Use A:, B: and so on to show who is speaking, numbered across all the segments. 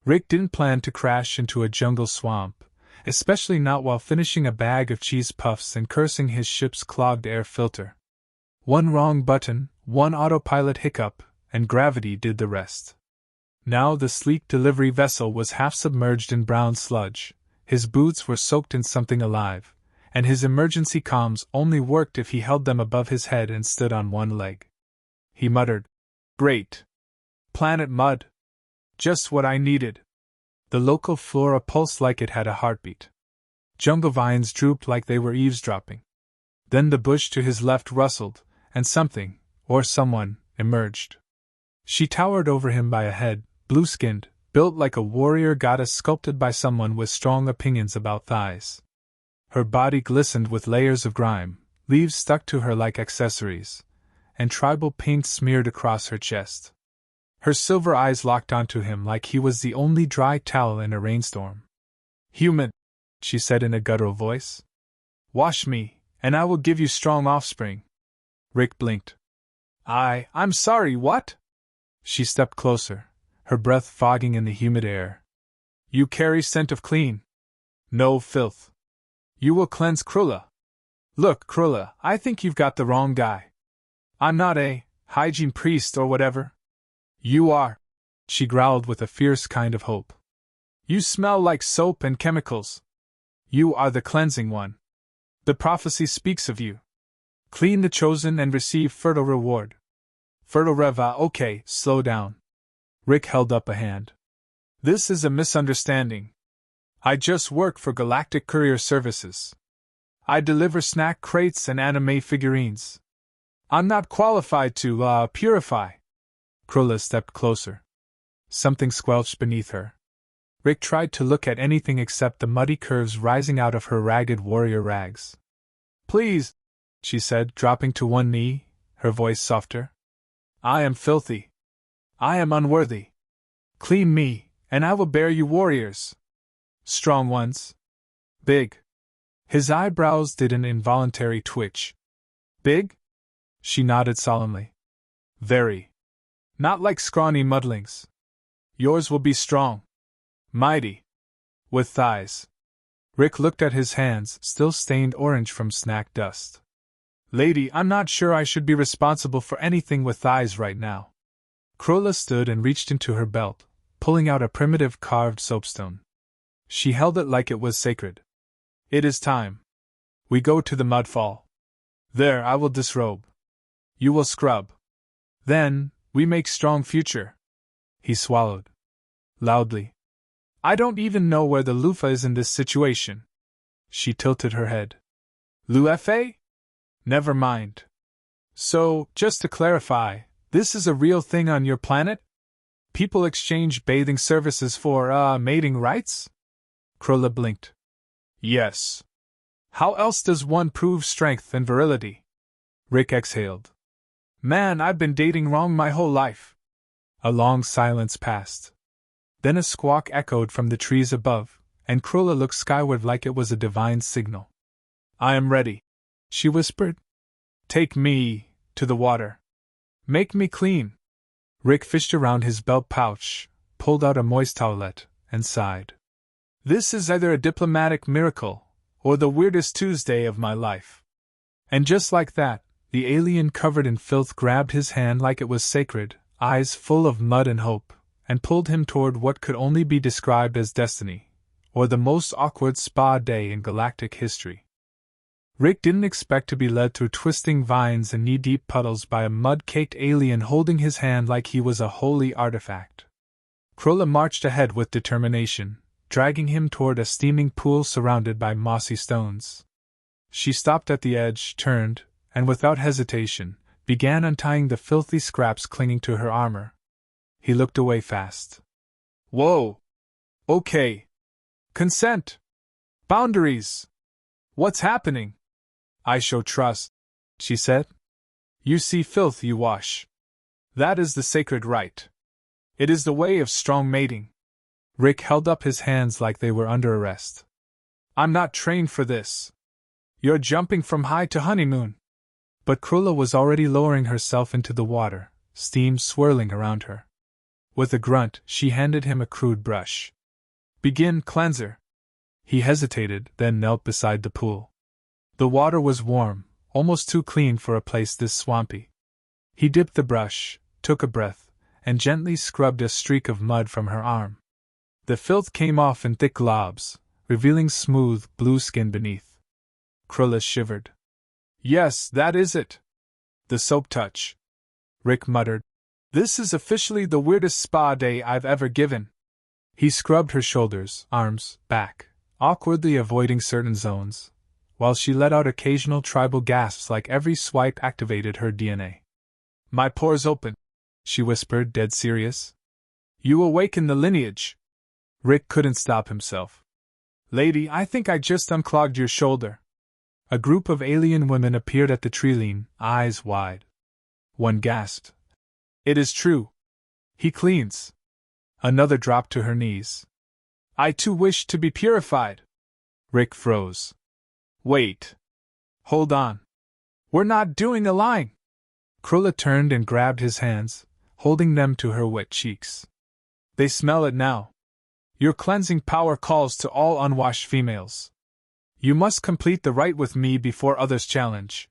A: Rick didn't plan to crash into a jungle swamp, especially not while finishing a bag of cheese puffs and cursing his ship's clogged air filter. One wrong button, one autopilot hiccup, and gravity did the rest. Now the sleek delivery vessel was half submerged in brown sludge, his boots were soaked in something alive, and his emergency comms only worked if he held them above his head and stood on one leg. He muttered, "Great. Planet mud. Just what I needed." The local flora pulsed like it had a heartbeat. Jungle vines drooped like they were eavesdropping. Then the bush to his left rustled, and something, or someone, emerged. She towered over him by a head, blue-skinned, built like a warrior goddess sculpted by someone with strong opinions about thighs. Her body glistened with layers of grime, leaves stuck to her like accessories, and tribal paint smeared across her chest. Her silver eyes locked onto him like he was the only dry towel in a rainstorm. "Human," she said in a guttural voice. "Wash me, and I will give you strong offspring." Rick blinked. I'm sorry, what?" She stepped closer, her breath fogging in the humid air. "You carry scent of clean. No filth. You will cleanse Krulla." "Look, Krulla, I think you've got the wrong guy. I'm not a hygiene priest or whatever." "You are," she growled with a fierce kind of hope. "You smell like soap and chemicals. You are the cleansing one. The prophecy speaks of you. Clean the chosen and receive fertile reward." "Fertile reva, okay, slow down." Rick held up a hand. "This is a misunderstanding. I just work for Galactic Courier Services. I deliver snack crates and anime figurines. I'm not qualified to, purify." Krulla stepped closer. Something squelched beneath her. Rick tried to look at anything except the muddy curves rising out of her ragged warrior rags. "Please," she said, dropping to one knee, her voice softer. "I am filthy. I am unworthy. Clean me, and I will bear you warriors. Strong ones. Big." His eyebrows did an involuntary twitch. "Big?" She nodded solemnly. "Very. Not like scrawny muddlings. Yours will be strong. Mighty. With thighs." Rick looked at his hands, still stained orange from snack dust. "Lady, I'm not sure I should be responsible for anything with thighs right now." Krulla stood and reached into her belt, pulling out a primitive carved soapstone. She held it like it was sacred. "It is time. We go to the mudfall. There I will disrobe. You will scrub. Then, we make strong future." He swallowed. Loudly. "I don't even know where the loofah is in this situation." She tilted her head. "Lufa? Never mind. So, just to clarify, this is a real thing on your planet? People exchange bathing services for, mating rights?" Krulla blinked. "Yes. How else does one prove strength and virility?" Rick exhaled. "Man, I've been dating wrong my whole life." A long silence passed. Then a squawk echoed from the trees above, and Krulla looked skyward like it was a divine signal. "I am ready," she whispered. "Take me to the water. Make me clean." Rick fished around his belt pouch, pulled out a moist towelette, and sighed. "This is either a diplomatic miracle, or the weirdest Tuesday of my life." And just like that, the alien covered in filth grabbed his hand like it was sacred, eyes full of mud and hope, and pulled him toward what could only be described as destiny, or the most awkward spa day in galactic history. Rick didn't expect to be led through twisting vines and knee-deep puddles by a mud-caked alien holding his hand like he was a holy artifact. Krulla marched ahead with determination, dragging him toward a steaming pool surrounded by mossy stones. She stopped at the edge, turned, and without hesitation, began untying the filthy scraps clinging to her armor. He looked away fast. "Whoa! Okay. Consent! Boundaries! What's happening?" "I show trust," she said. "You see filth, you wash. That is the sacred right. It is the way of strong mating." Rick held up his hands like they were under arrest. "I'm not trained for this. You're jumping from high to honeymoon." But Krulla was already lowering herself into the water, steam swirling around her. With a grunt, she handed him a crude brush. Begin, cleanser. He hesitated, then knelt beside the pool. The water was warm, almost too clean for a place this swampy. He dipped the brush, took a breath, and gently scrubbed a streak of mud from her arm. The filth came off in thick globs, revealing smooth, blue skin beneath. Krulla shivered. Yes, that is it. The soap touch. Rick muttered. This is officially the weirdest spa day I've ever given. He scrubbed her shoulders, arms, back, awkwardly avoiding certain zones, while she let out occasional tribal gasps like every swipe activated her DNA. My pores open, she whispered, dead serious. You awaken the lineage. Rick couldn't stop himself. Lady, I think I just unclogged your shoulder. A group of alien women appeared at the treeline, eyes wide. One gasped. It is true. He cleans. Another dropped to her knees. I too wish to be purified. Rick froze. Wait. Hold on. We're not doing a line. Krulla turned and grabbed his hands, holding them to her wet cheeks. They smell it now. Your cleansing power calls to all unwashed females. You must complete the rite with me before others challenge.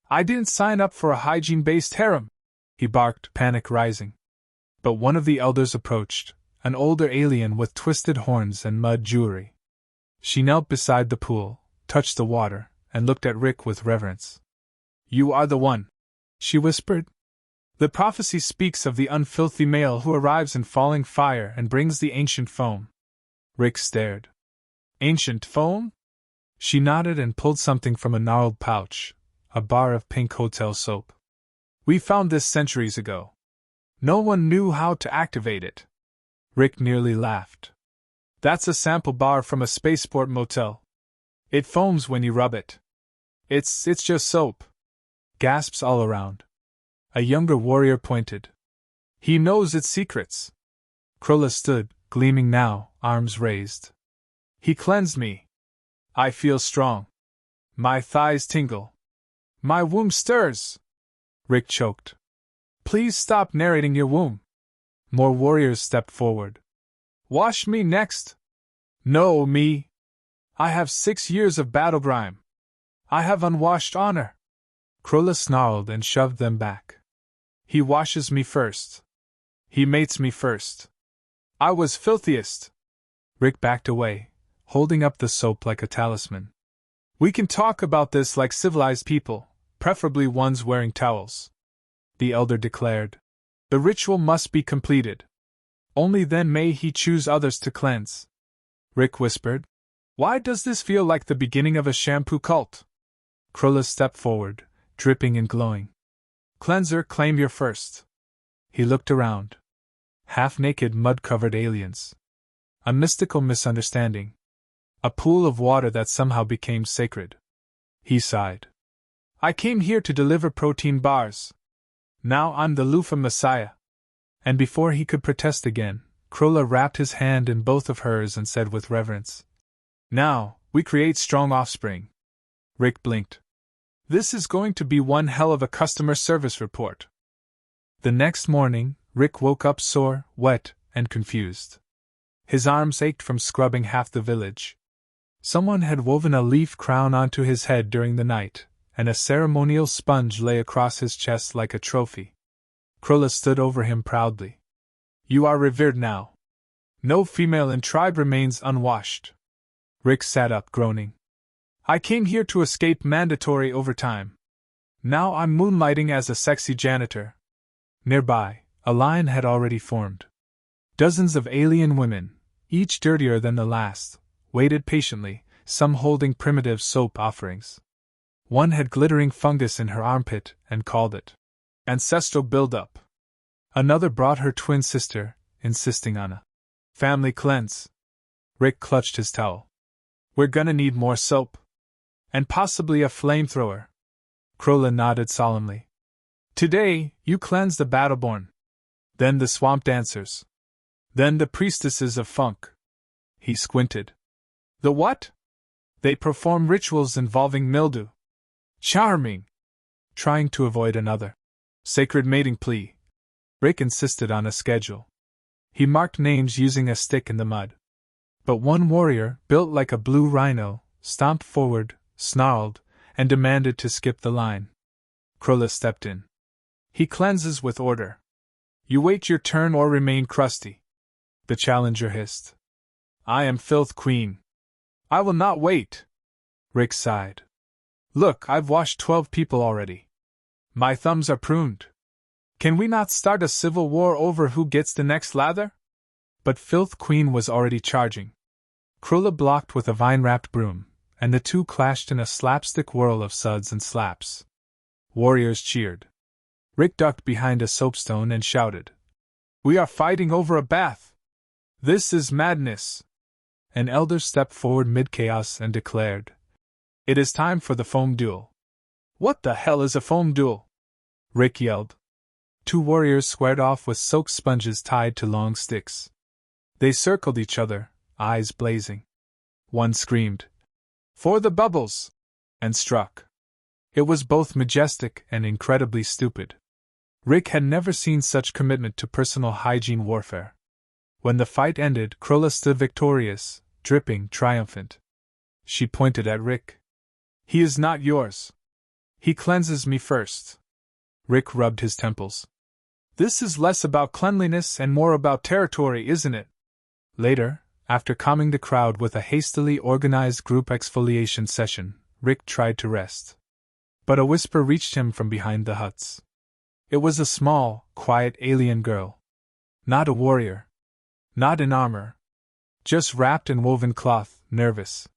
A: I didn't sign up for a hygiene-based harem, he barked, panic rising. But one of the elders approached, an older alien with twisted horns and mud jewelry. She knelt beside the pool, touched the water, and looked at Rick with reverence. You are the one, she whispered. The prophecy speaks of the unfilthy male who arrives in falling fire and brings the ancient foam. Rick stared. Ancient foam? She nodded and pulled something from a gnarled pouch, a bar of pink hotel soap. We found this centuries ago. No one knew how to activate it. Rick nearly laughed. That's a sample bar from a spaceport motel. It foams when you rub it. It's just soap. Gasps all around. A younger warrior pointed. He knows its secrets. Krulla stood, gleaming now, arms raised. He cleansed me. I feel strong. My thighs tingle. My womb stirs. Rick choked. Please stop narrating your womb. More warriors stepped forward. Wash me next. No, me. I have 6 years of battle grime. I have unwashed honor. Krulla snarled and shoved them back. He washes me first. He mates me first. I was filthiest. Rick backed away, holding up the soap like a talisman. We can talk about this like civilized people, preferably ones wearing towels. The elder declared. The ritual must be completed. Only then may he choose others to cleanse. Rick whispered. Why does this feel like the beginning of a shampoo cult? Krulla stepped forward, dripping and glowing. Cleanser, claim your first. He looked around. Half-naked, mud-covered aliens. A mystical misunderstanding. A pool of water that somehow became sacred. He sighed. I came here to deliver protein bars. Now I'm the Lufa Messiah. And before he could protest again, Krulla wrapped his hand in both of hers and said with reverence, Now, we create strong offspring. Rick blinked. This is going to be one hell of a customer service report. The next morning, Rick woke up sore, wet, and confused. His arms ached from scrubbing half the village. Someone had woven a leaf crown onto his head during the night, and a ceremonial sponge lay across his chest like a trophy. Krulla stood over him proudly. You are revered now. No female in tribe remains unwashed. Rick sat up, groaning. I came here to escape mandatory overtime. Now I'm moonlighting as a sexy janitor. Nearby, a line had already formed. Dozens of alien women, each dirtier than the last, waited patiently, some holding primitive soap offerings. One had glittering fungus in her armpit and called it ancestral buildup. Another brought her twin sister, insisting on a family cleanse. Rick clutched his towel. We're gonna need more soap. And possibly a flamethrower. Krulla nodded solemnly. Today, you cleanse the battleborn. Then the swamp dancers. Then the priestesses of funk. He squinted. The what? They perform rituals involving mildew. Charming! Trying to avoid another sacred mating plea, Rick insisted on a schedule. He marked names using a stick in the mud. But one warrior, built like a blue rhino, stomped forward, snarled, and demanded to skip the line. Krulla stepped in. He cleanses with order. You wait your turn or remain crusty. The challenger hissed. I am Filth Queen. I will not wait. Rick sighed. Look, I've washed 12 people already. My thumbs are pruned. Can we not start a civil war over who gets the next lather? But Filth Queen was already charging. Krulla blocked with a vine-wrapped broom, and the two clashed in a slapstick whirl of suds and slaps. Warriors cheered. Rick ducked behind a soapstone and shouted. We are fighting over a bath! This is madness! An elder stepped forward mid-chaos and declared. It is time for the foam duel. What the hell is a foam duel? Rick yelled. Two warriors squared off with soaked sponges tied to long sticks. They circled each other, eyes blazing. One screamed, For the bubbles! And struck. It was both majestic and incredibly stupid. Rick had never seen such commitment to personal hygiene warfare. When the fight ended, Krulla stood victorious, dripping, triumphant. She pointed at Rick. He is not yours. He cleanses me first. Rick rubbed his temples. This is less about cleanliness and more about territory, isn't it? Later, after calming the crowd with a hastily organized group exfoliation session, Rick tried to rest. But a whisper reached him from behind the huts. It was a small, quiet alien girl. Not a warrior. Not in armor. Just wrapped in woven cloth, nervous.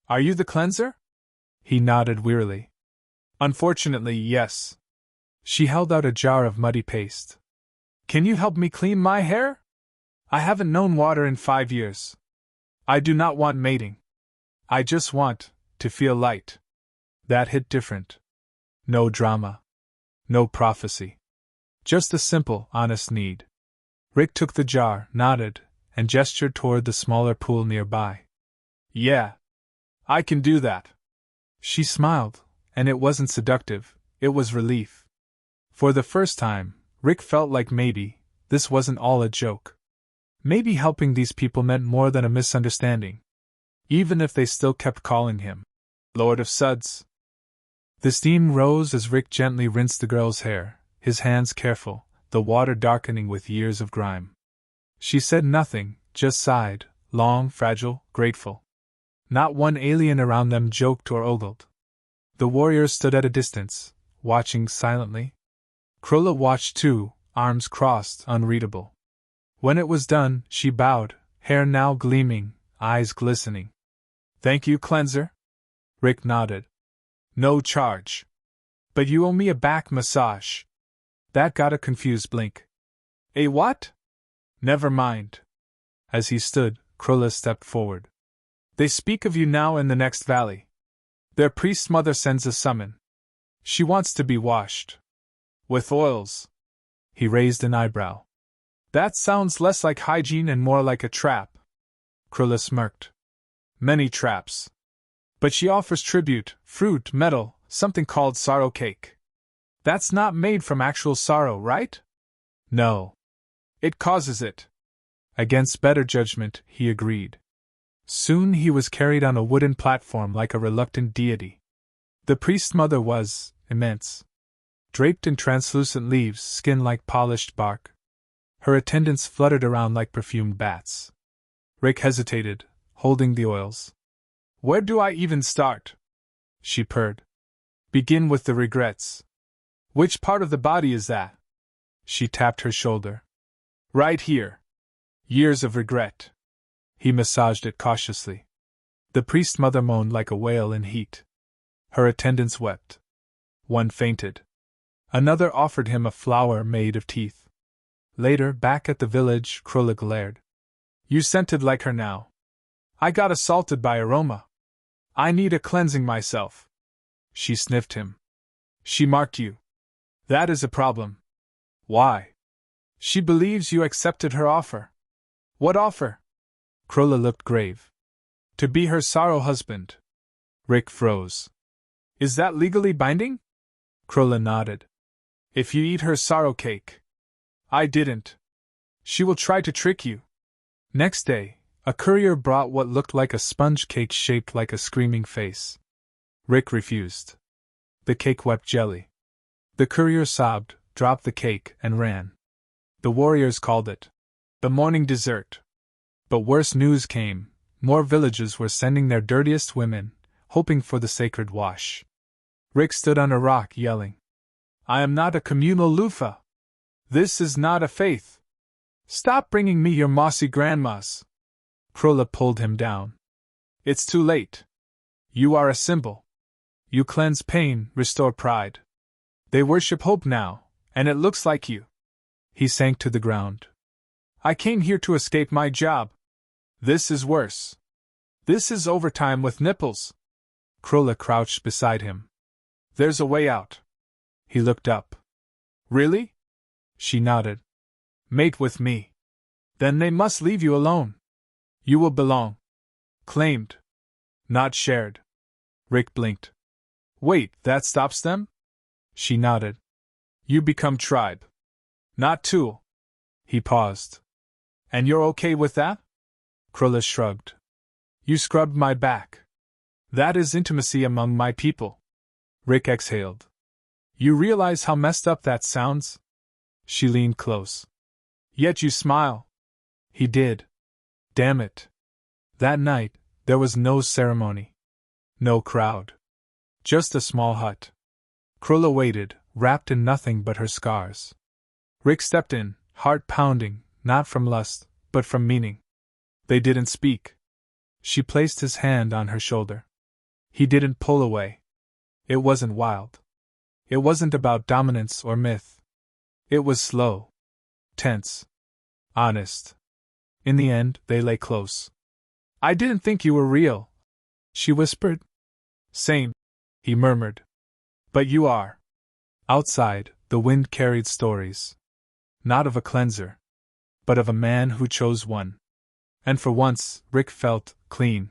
A: Are you the cleanser? He nodded wearily. Unfortunately, yes. She held out a jar of muddy paste. Can you help me clean my hair? I haven't known water in 5 years. I do not want mating. I just want to feel light. That hit different. No drama. No prophecy. Just a simple, honest need. Rick took the jar, nodded, and gestured toward the smaller pool nearby. Yeah. I can do that. She smiled, and it wasn't seductive, it was relief. For the first time, Rick felt like maybe this wasn't all a joke. Maybe helping these people meant more than a misunderstanding. Even if they still kept calling him Lord of Suds. The steam rose as Rick gently rinsed the girl's hair, his hands careful, the water darkening with years of grime. She said nothing, just sighed, long, fragile, grateful. Not one alien around them joked or ogled. The warriors stood at a distance, watching silently. Krulla watched too, arms crossed, unreadable. When it was done, she bowed, hair now gleaming, eyes glistening. Thank you, cleanser? Rick nodded. No charge. But you owe me a back massage. That got a confused blink. A what? Never mind. As he stood, Krulla stepped forward. They speak of you now in the next valley. Their priest's mother sends a summon. She wants to be washed. With oils. He raised an eyebrow. That sounds less like hygiene and more like a trap. Krulla smirked. Many traps. But she offers tribute, fruit, metal, something called sorrow cake. That's not made from actual sorrow, right? No. It causes it. Against better judgment, he agreed. Soon he was carried on a wooden platform like a reluctant deity. The priest's mother was immense. Draped in translucent leaves, skin like polished bark. Her attendants fluttered around like perfumed bats. Rick hesitated, holding the oils. Where do I even start? She purred. Begin with the regrets. Which part of the body is that? She tapped her shoulder. Right here. Years of regret. He massaged it cautiously. The priest's mother moaned like a whale in heat. Her attendants wept. One fainted. Another offered him a flower made of teeth. Later, back at the village, Krulla glared. You scented like her now. I got assaulted by aroma. I need a cleansing myself. She sniffed him. She marked you. That is a problem. Why? She believes you accepted her offer. What offer? Krulla looked grave. To be her sorrow husband. Rick froze. Is that legally binding? Krulla nodded. If you eat her sorrow cake. I didn't. She will try to trick you. Next day, a courier brought what looked like a sponge cake shaped like a screaming face. Rick refused. The cake wept jelly. The courier sobbed, dropped the cake, and ran. The warriors called it the morning dessert. But worse news came. More villages were sending their dirtiest women, hoping for the sacred wash. Rick stood on a rock yelling, I am not a communal loofah. This is not a faith. Stop bringing me your mossy grandmas. Krola pulled him down. It's too late. You are a symbol. You cleanse pain, restore pride. They worship hope now, and it looks like you. He sank to the ground. I came here to escape my job. This is worse. This is overtime with nipples. Krola crouched beside him. There's a way out. He looked up. Really? She nodded. Mate with me. Then they must leave you alone. You will belong. Claimed. Not shared. Rick blinked. Wait, that stops them? She nodded. You become tribe. Not tool. He paused. And you're okay with that? Krola shrugged. You scrubbed my back. That is intimacy among my people. Rick exhaled. You realize how messed up that sounds? She leaned close. Yet you smile. He did. Damn it. That night, there was no ceremony. No crowd. Just a small hut. Krola waited, wrapped in nothing but her scars. Rick stepped in, heart pounding, not from lust, but from meaning. They didn't speak. She placed his hand on her shoulder. He didn't pull away. It wasn't wild. It wasn't about dominance or myth. It was slow. Tense. Honest. In the end, they lay close. I didn't think you were real, she whispered. Same, he murmured. But you are. Outside, the wind carried stories. Not of a cleanser, but of a man who chose one. And for once, Rick felt clean.